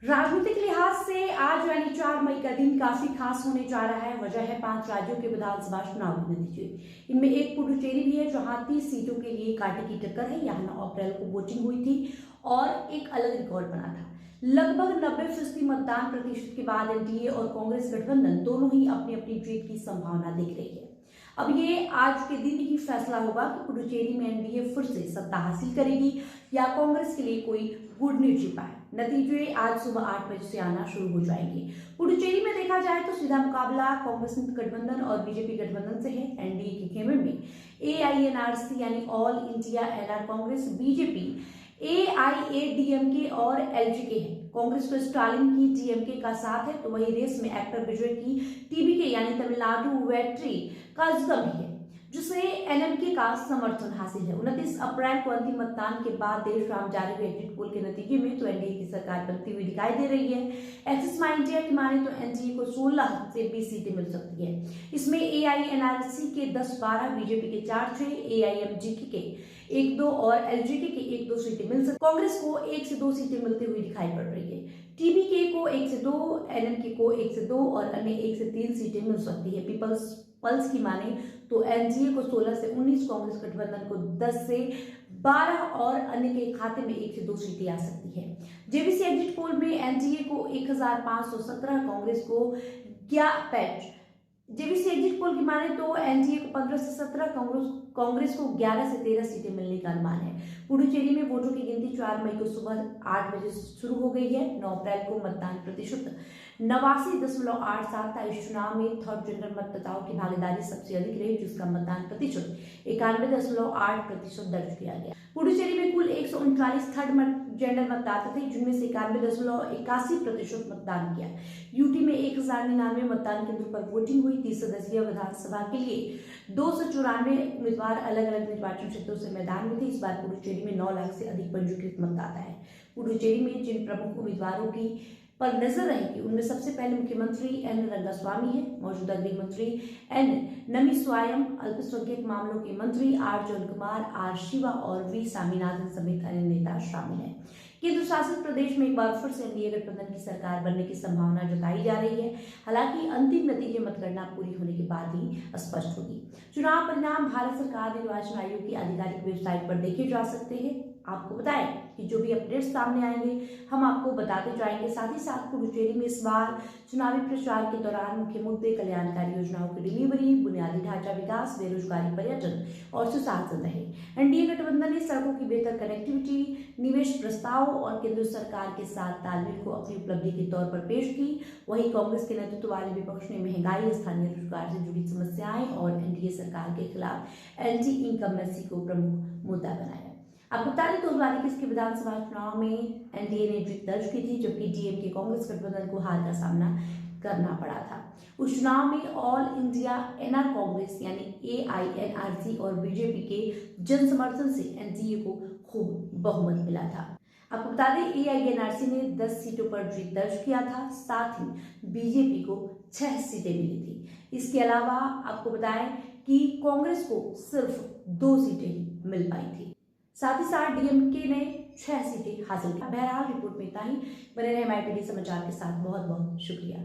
राजनीतिक लिहाज से आज यानी 4 मई का दिन काफी खास होने जा रहा है। वजह है 5 राज्यों के विधानसभा चुनाव के नतीजे। इनमें एक पुडुचेरी भी है जहां 30 सीटों के लिए कांटे की टक्कर है। यहाँ 9 अप्रैल को वोटिंग हुई थी और एक अलग रिकॉर्ड बना था। लगभग 90% मतदान प्रतिशत के बाद एनडीए और कांग्रेस गठबंधन दोनों ही अपनी अपनी जीत की संभावना देख रही है। अब ये आज के दिन ही फैसला होगा कि पुडुचेरी में एनडीए फिर से सत्ता हासिल करेगी या कांग्रेस के लिए कोई गुड न्यूज छिपा है। नतीजे आज सुबह 8 बजे से आना शुरू हो जाएंगे। पुडुचेरी में देखा जाए तो सीधा मुकाबला कांग्रेस गठबंधन और बीजेपी गठबंधन से है। एनडीए के खेमे में एआईएनआरसी यानी ऑल इंडिया एनआर कांग्रेस, बीजेपी एआईएडीएमके और एलजेके है। कांग्रेस को स्टालिन की डीएमके का साथ है, तो वही रेस में एक्टर विजय की टीबीके यानी तमिलनाडु वेट्री का जुगम भी है, जिसे एनएमके का समर्थन हासिल है। 29 अप्रैल को अंतिम मतदान के बाद देर शाम जारी हुए एग्जिट पोल के नतीजे में तो एनडीए की सरकार बनती हुई दिखाई दे रही है। एक्सिस इंडिया की माने तो एनडीए को 16 से 20 सीटें मिल सकती है। इसमें एआईएनआरसी के 10-12, बीजेपी के 4-6, एआईएमजीके के 1-2 और एलजेके के 1-2 सीटें मिल सकती। कांग्रेस को 1 से 2 सीटें मिलती हुई दिखाई पड़ रही है। टीबीके को 1 से 2, एनएमके को 1 से 2 और अन्य 1 से 3 सीटें मिल सकती है। पीपल्स पल्स की माने तो एनडीए को 16 से 19, कांग्रेस गठबंधन को 10 से 12 और अन्य के खाते में 1 से 2 सीटें आ सकती है। जेवीसी एग्जिट पोल में एनडीए को 1517, कांग्रेस को जेवीसी एग्जिट पोल की माने तो एनडीए को 15 से 17, कांग्रेस को 11 से 13 सीटें मिलने का अनुमान है। पुडुचेरी में वोटों की गिनती 4 मई को सुबह 8 बजे शुरू हो गई है। 9 अप्रैल को मतदान प्रतिशत 89.87 था। इस चुनाव में थर्ड जेंडर मतदाताओं की भागीदारी सबसे अधिक रही, जिसका मतदान प्रतिशत 91.8% दर्ज किया गया। पुडुचेरी में कुल 139 थर्ड जेंडर मतदाता थे, जिनमें से 91.81% मतदान किया। यूटी में 1099 मतदान केंद्रों पर वोटिंग हुई। 30 सदस्यीय विधानसभा के लिए 294 उम्मीदवार अलग अलग निर्वाचन क्षेत्रों से मैदान में थे। इस बार पुडुचेरी में 9 लाख से अधिक पंजीकृत मतदाता है। पुडुचेरी में जिन प्रमुख उम्मीदवारों की पर नजर रहेगी उनमें सबसे पहले मुख्यमंत्री एन रंगास्वामी है, मौजूदा गृह मंत्री एन नमिस्वायम, अल्पसंख्यक मामलों के मंत्री R John Kumar, R Shiva और वी स्वामीनाथन समेत अन्य नेता शामिल हैं। केंद्र शासित प्रदेश में एक बार फिर से एनडीए गठबंधन की सरकार बनने की संभावना जताई जा रही है। हालांकि अंतिम नतीजे मतगणना पूरी होने के बाद ही स्पष्ट होगी। चुनाव परिणाम भारत सरकार निर्वाचन आयोग की आधिकारिक वेबसाइट पर देखे जा सकते हैं। आपको बताएं कि जो भी अपडेट्स सामने आएंगे हम आपको बताते जाएंगे। साथ ही साथ पुडुचेरी में इस बार चुनावी प्रचार के दौरान मुख्य मुद्दे कल्याणकारी योजनाओं की डिलीवरी, बुनियादी ढांचा विकास, बेरोजगारी, पर्यटन और सुशासन रहे। एनडीए गठबंधन ने सड़कों की बेहतर कनेक्टिविटी, निवेश प्रस्ताव और केंद्र सरकार के साथ तालमेल को अपनी उपलब्धि के तौर पर पेश की। वहीं कांग्रेस के नेतृत्व वाले विपक्ष ने महंगाई, स्थानीय रोजगार से जुड़ी समस्याएं और एनडीए सरकार के खिलाफ एंटी इनकम्बेंसी को प्रमुख मुद्दा बनाया। आपको बता दें 2021 के विधानसभा चुनाव में एनडीए ने जीत दर्ज की थी, जबकि डीएमके कांग्रेस गठबंधन को हार का सामना करना पड़ा था। उस चुनाव में ऑल इंडिया एनआर कांग्रेस यानी एआईएनआरसी और बीजेपी के जन समर्थन से एनडीए को खूब बहुमत मिला था। आपको बता दें एआईएनआरसी ने 10 सीटों पर जीत दर्ज किया था, साथ ही बीजेपी को 6 सीटें मिली थी। इसके अलावा आपको बताएं कि कांग्रेस को सिर्फ 2 सीटें ही मिल पाई थी। साथ ही साथ डीएमके ने 6 सीटें हासिल की। बहरहाल रिपोर्ट में इतना ही। बने रहे MIPD समाचार के साथ। बहुत बहुत शुक्रिया।